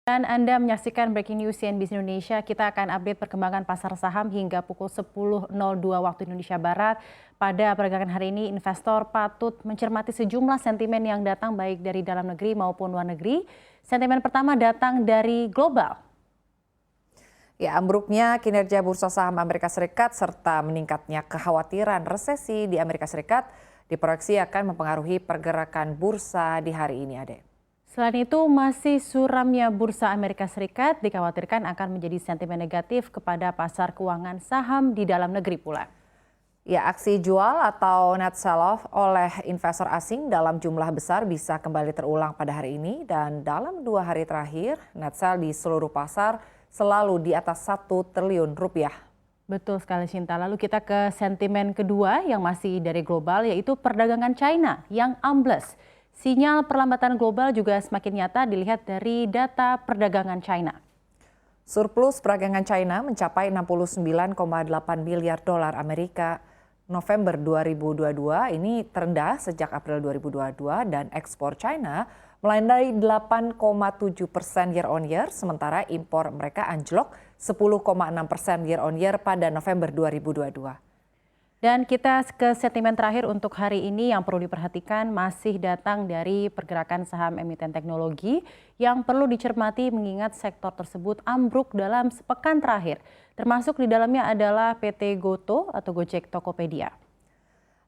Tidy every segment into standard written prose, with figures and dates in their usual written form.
Dan Anda menyaksikan Breaking News CNBC Indonesia. Kita akan update perkembangan pasar saham hingga pukul 10.02 waktu Indonesia Barat. Pada perdagangan hari ini, investor patut mencermati sejumlah sentimen yang datang baik dari dalam negeri maupun luar negeri. Sentimen pertama datang dari global. Ya, ambruknya kinerja bursa saham Amerika Serikat serta meningkatnya kekhawatiran resesi di Amerika Serikat diproyeksi akan mempengaruhi pergerakan bursa di hari ini, Ade. Selain itu, masih suramnya bursa Amerika Serikat dikhawatirkan akan menjadi sentimen negatif kepada pasar keuangan saham di dalam negeri pula. Ya, aksi jual atau net sell-off oleh investor asing dalam jumlah besar bisa kembali terulang pada hari ini. Dan dalam 2 hari terakhir, net sell di seluruh pasar selalu di atas 1 triliun rupiah. Betul sekali, Cinta. Lalu kita ke sentimen kedua yang masih dari global, yaitu perdagangan China yang ambles. Sinyal perlambatan global juga semakin nyata dilihat dari data perdagangan China. Surplus perdagangan China mencapai 69,8 miliar dolar Amerika November 2022, ini terendah sejak April 2022 dan ekspor China melandai 8,7% year on year, sementara impor mereka anjlok 10,6% year on year pada November 2022. Dan kita ke sentimen terakhir untuk hari ini yang perlu diperhatikan masih datang dari pergerakan saham emiten teknologi yang perlu dicermati mengingat sektor tersebut ambruk dalam sepekan terakhir. Termasuk di dalamnya adalah PT Goto atau Gojek Tokopedia.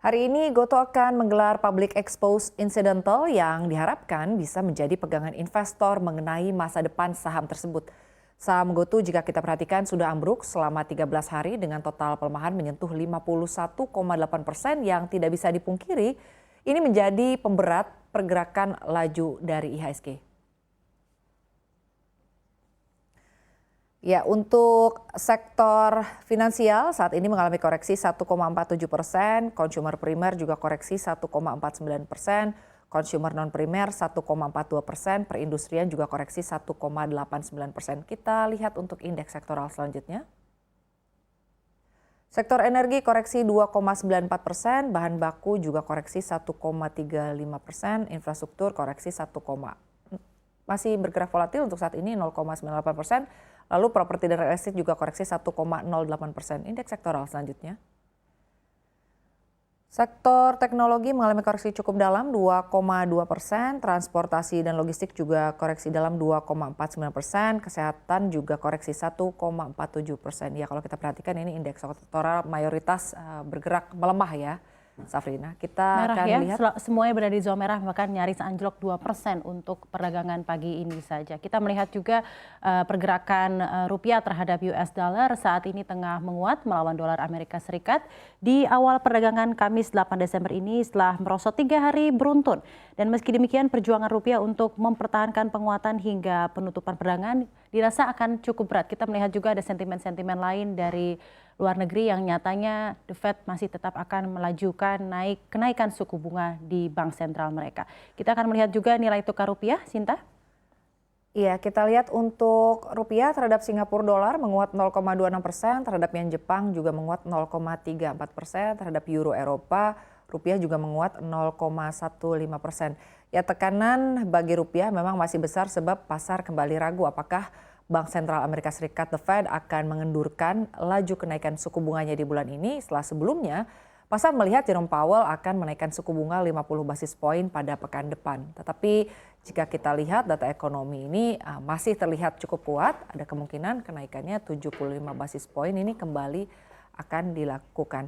Hari ini Goto akan menggelar Public Expose Incidental yang diharapkan bisa menjadi pegangan investor mengenai masa depan saham tersebut. Saham Goto jika kita perhatikan sudah ambruk selama 13 hari dengan total pelemahan menyentuh 51,8% yang tidak bisa dipungkiri. Ini menjadi pemberat pergerakan laju dari IHSG. Ya, untuk sektor finansial saat ini mengalami koreksi 1,47%, consumer primer juga koreksi 1,49%, consumer non-primer 1,42%, perindustrian juga koreksi 1,89%. Kita lihat untuk indeks sektoral selanjutnya. Sektor energi koreksi 2,94%, bahan baku juga koreksi 1,35%, infrastruktur koreksi masih bergerak volatil untuk saat ini 0,98%, lalu properti dan real estate juga koreksi 1,08%. Indeks sektoral selanjutnya. Sektor teknologi mengalami koreksi cukup dalam 2,2%, transportasi dan logistik juga koreksi dalam 2,49%, kesehatan juga koreksi 1,47%. Ya, kalau kita perhatikan ini indeks sektoral mayoritas bergerak melemah ya, Safrina. Kita merah akan ya, lihat semuanya berada di zona merah, bahkan nyaris anjlok 2% untuk perdagangan pagi ini saja. Kita melihat juga pergerakan rupiah terhadap US dollar saat ini tengah menguat melawan dolar Amerika Serikat di awal perdagangan Kamis 8 Desember ini setelah merosot 3 hari beruntun. Dan meski demikian perjuangan rupiah untuk mempertahankan penguatan hingga penutupan perdagangan dirasa akan cukup berat. Kita melihat juga ada sentimen-sentimen lain dari luar negeri yang nyatanya The Fed masih tetap akan melajukan kenaikan suku bunga di bank sentral mereka. Kita akan melihat juga nilai tukar rupiah, Sinta. Iya, kita lihat untuk rupiah terhadap Singapura dolar menguat 0,26%, terhadap yen Jepang juga menguat 0,34%, terhadap euro Eropa rupiah juga menguat 0,15%. Ya, tekanan bagi rupiah memang masih besar sebab pasar kembali ragu apakah Bank Sentral Amerika Serikat The Fed akan mengendurkan laju kenaikan suku bunganya di bulan ini setelah sebelumnya pasar melihat Jerome Powell akan menaikkan suku bunga 50 basis poin pada pekan depan. Tetapi jika kita lihat data ekonomi ini masih terlihat cukup kuat, ada kemungkinan kenaikannya 75 basis poin ini kembali akan dilakukan.